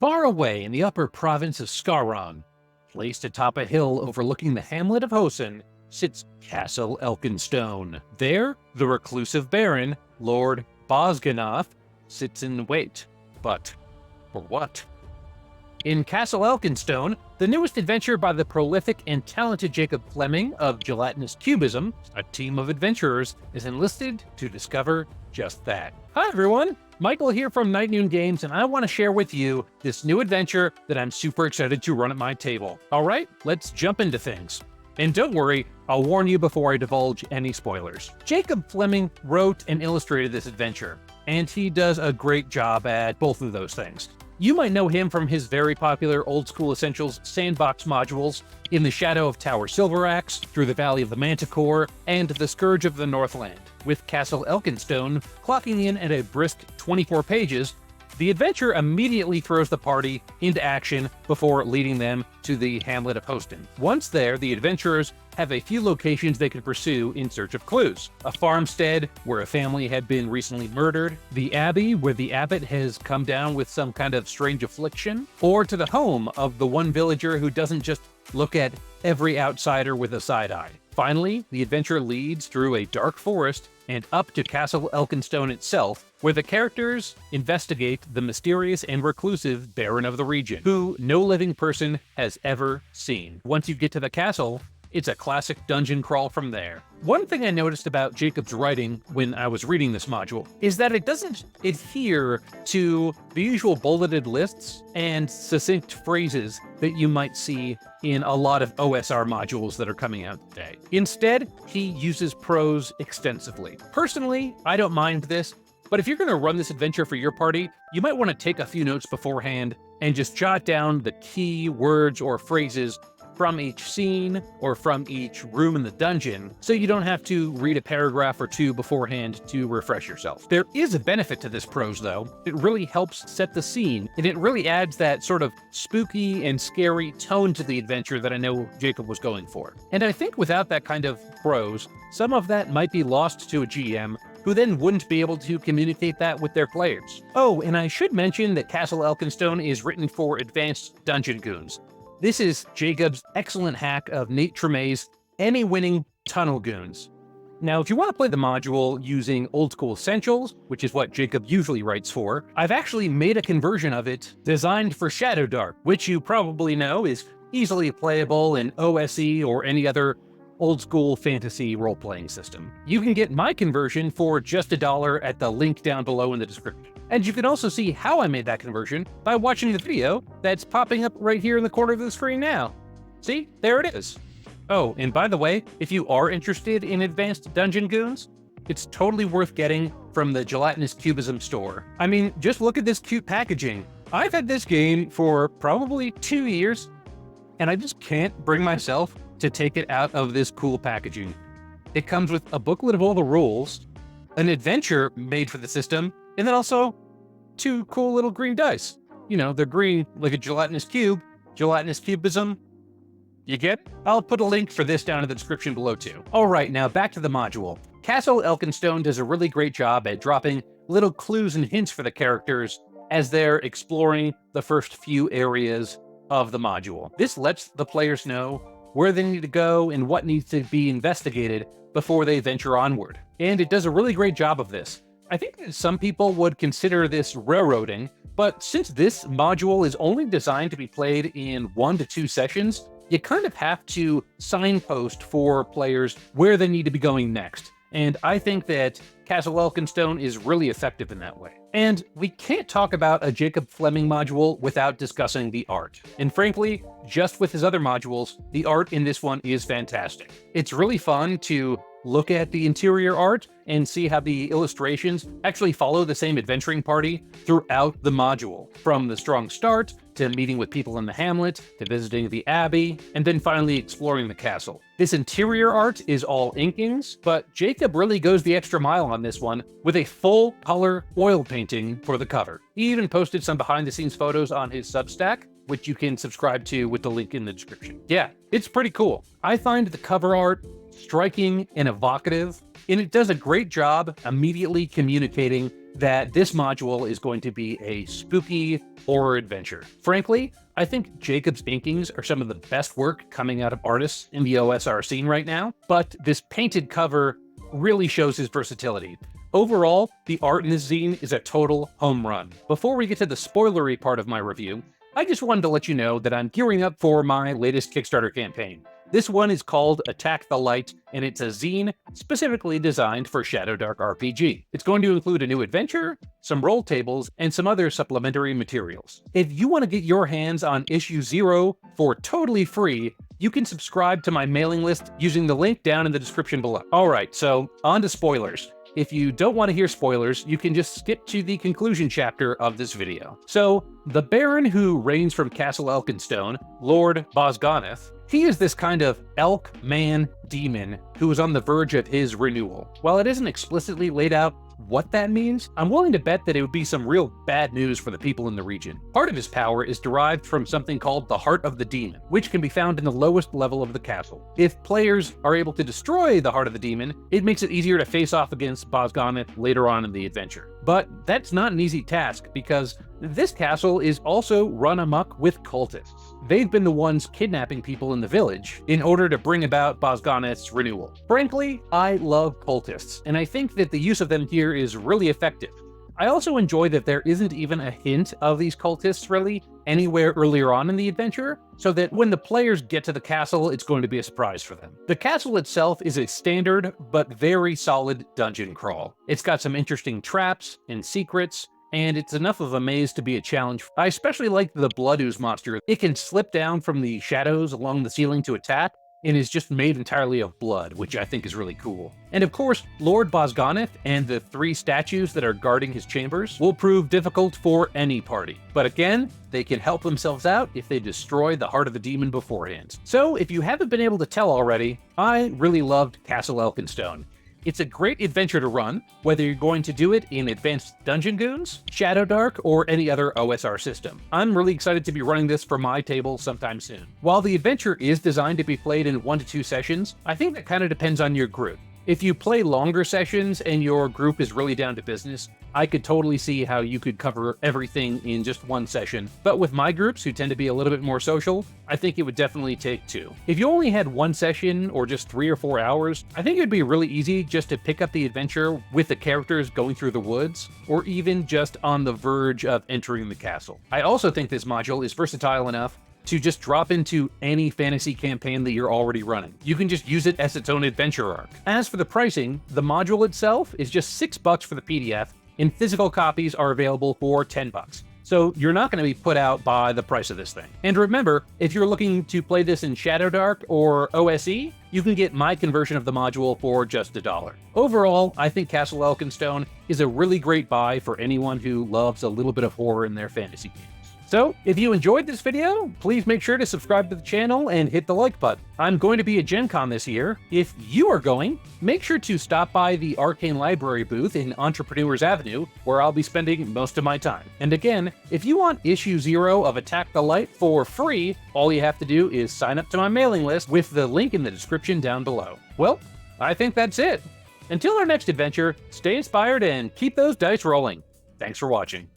Far away in the upper province of Scarron, placed atop a hill overlooking the hamlet of Hosen, sits Castle Elkenstone. There, the reclusive baron, Lord Bosganoth, sits in wait. But for what? In Castle Elkenstone, the newest adventure by the prolific and talented Jacob Fleming of Gelatinous Cubism, a team of adventurers is enlisted to discover just that. Hi everyone, Michael here from Night Noon Games, and I want to share with you this new adventure that I'm super excited to run at my table. Alright, let's jump into things. And don't worry, I'll warn you before I divulge any spoilers. Jacob Fleming wrote and illustrated this adventure, and he does a great job at both of those things. You might know him from his very popular Old School Essentials sandbox modules, In the Shadow of Tower Silveraxe, Through the Valley of the Manticore, and The Scourge of the Northland. With Castle Elkenstone clocking in at a brisk 24 pages, the adventure immediately throws the party into action before leading them to the hamlet of Hosen. Once there, the adventurers have a few locations they can pursue in search of clues. A farmstead where a family had been recently murdered, the abbey where the abbot has come down with some kind of strange affliction, or to the home of the one villager who doesn't just look at every outsider with a side eye. Finally, the adventure leads through a dark forest and up to Castle Elkenstone itself, where the characters investigate the mysterious and reclusive Baron of the region, who no living person has ever seen. Once you get to the castle, it's a classic dungeon crawl from there. One thing I noticed about Jacob's writing when I was reading this module is that it doesn't adhere to the usual bulleted lists and succinct phrases that you might see in a lot of OSR modules that are coming out today. Instead, he uses prose extensively. Personally, I don't mind this, but if you're going to run this adventure for your party, you might want to take a few notes beforehand and just jot down the key words or phrases from each scene or from each room in the dungeon, so you don't have to read a paragraph or two beforehand to refresh yourself. There is a benefit to this prose though. It really helps set the scene, and it really adds that sort of spooky and scary tone to the adventure that I know Jacob was going for. And I think without that kind of prose, some of that might be lost to a GM who then wouldn't be able to communicate that with their players. Oh, and I should mention that Castle Elkenstone is written for Advanced Dungeon Goons. This is Jacob's excellent hack of Nate Tremay's any-winning Tunnel Goons. Now, if you want to play the module using Old School Essentials, which is what Jacob usually writes for, I've actually made a conversion of it designed for Shadowdark, which you probably know is easily playable in OSE or any other old-school fantasy role-playing system. You can get my conversion for just $1 at the link down below in the description. And you can also see how I made that conversion by watching the video that's popping up right here in the corner of the screen now. See? There it is. Oh, and by the way, if you are interested in Advanced Dungeon Goons, it's totally worth getting from the Gelatinous Cubism store. I mean, just look at this cute packaging. I've had this game for probably 2 years, and I just can't bring myself to take it out of this cool packaging. It comes with a booklet of all the rules, an adventure made for the system, and then also 2 cool little green dice. You know, they're green like a gelatinous cube, Gelatinous Cubism. You get it? I'll put a link for this down in the description below too. All right, now back to the module. Castle Elkenstone does a really great job at dropping little clues and hints for the characters as they're exploring the first few areas of the module. This lets the players know where they need to go and what needs to be investigated before they venture onward. And it does a really great job of this. I think that some people would consider this railroading, but since this module is only designed to be played in 1 to 2 sessions, you kind of have to signpost for players where they need to be going next. And I think that Castle Elkenstone is really effective in that way. And we can't talk about a Jacob Fleming module without discussing the art. And frankly, just with his other modules, the art in this one is fantastic. It's really fun to look at the interior art and see how the illustrations actually follow the same adventuring party throughout the module, from the strong start to meeting with people in the hamlet, to visiting the abbey, and then finally exploring the castle. This interior art is all inkings, but Jacob really goes the extra mile on this one with a full color oil painting for the cover. He even posted some behind the scenes photos on his Substack, which you can subscribe to with the link in the description. Yeah, it's pretty cool. I find the cover art striking and evocative, and it does a great job immediately communicating that this module is going to be a spooky horror adventure. Frankly, I think Jacob's inkings are some of the best work coming out of artists in the OSR scene right now, but this painted cover really shows his versatility. Overall, the art in this zine is a total home run. Before we get to the spoilery part of my review, I just wanted to let you know that I'm gearing up for my latest Kickstarter campaign. This one is called Attack the Light, and it's a zine specifically designed for Shadowdark RPG. It's going to include a new adventure, some roll tables, and some other supplementary materials. If you want to get your hands on issue 0 for totally free, you can subscribe to my mailing list using the link down in the description below. Alright, so on to spoilers. If you don't want to hear spoilers, you can just skip to the conclusion chapter of this video. So, the Baron who reigns from Castle Elkenstone, Lord Bosganeth, he is this kind of elk man demon who is on the verge of his renewal. While it isn't explicitly laid out what that means, I'm willing to bet that it would be some real bad news for the people in the region. Part of his power is derived from something called the Heart of the Demon, which can be found in the lowest level of the castle. If players are able to destroy the Heart of the Demon, it makes it easier to face off against Bosganeth later on in the adventure. But that's not an easy task, because this castle is also run amok with cultists. They've been the ones kidnapping people in the village in order to bring about Bosganeth's renewal. Frankly, I love cultists, and I think that the use of them here is really effective. I also enjoy that there isn't even a hint of these cultists really anywhere earlier on in the adventure, so that when the players get to the castle, it's going to be a surprise for them. The castle itself is a standard but very solid dungeon crawl. It's got some interesting traps and secrets, and it's enough of a maze to be a challenge. I especially like the Blood Ooze monster. It can slip down from the shadows along the ceiling to attack, and is just made entirely of blood, which I think is really cool. And of course, Lord Bosganeth and the 3 statues that are guarding his chambers will prove difficult for any party. But again, they can help themselves out if they destroy the Heart of the Demon beforehand. So if you haven't been able to tell already, I really loved Castle Elkenstone. It's a great adventure to run, whether you're going to do it in Advanced Dungeon Goons, Shadowdark, or any other OSR system. I'm really excited to be running this for my table sometime soon. While the adventure is designed to be played in 1 to 2 sessions, I think that kind of depends on your group. If you play longer sessions and your group is really down to business, I could totally see how you could cover everything in just 1 session. But with my groups, who tend to be a little bit more social, I think it would definitely take 2. If you only had 1 session or just 3 or 4 hours, I think it'd be really easy just to pick up the adventure with the characters going through the woods, or even just on the verge of entering the castle. I also think this module is versatile enough to just drop into any fantasy campaign that you're already running. You can just use it as its own adventure arc. As for the pricing, the module itself is just $6 for the PDF, and physical copies are available for $10. So you're not going to be put out by the price of this thing. And remember, if you're looking to play this in Shadowdark or OSE, you can get my conversion of the module for just $1. Overall, I think Castle Elkenstone is a really great buy for anyone who loves a little bit of horror in their fantasy games. So, if you enjoyed this video, please make sure to subscribe to the channel and hit the like button. I'm going to be at Gen Con this year. If you are going, make sure to stop by the Arcane Library booth in Entrepreneurs Avenue, where I'll be spending most of my time. And again, if you want issue 0 of Attack the Light for free, all you have to do is sign up to my mailing list with the link in the description down below. Well, I think that's it. Until our next adventure, stay inspired and keep those dice rolling. Thanks for watching.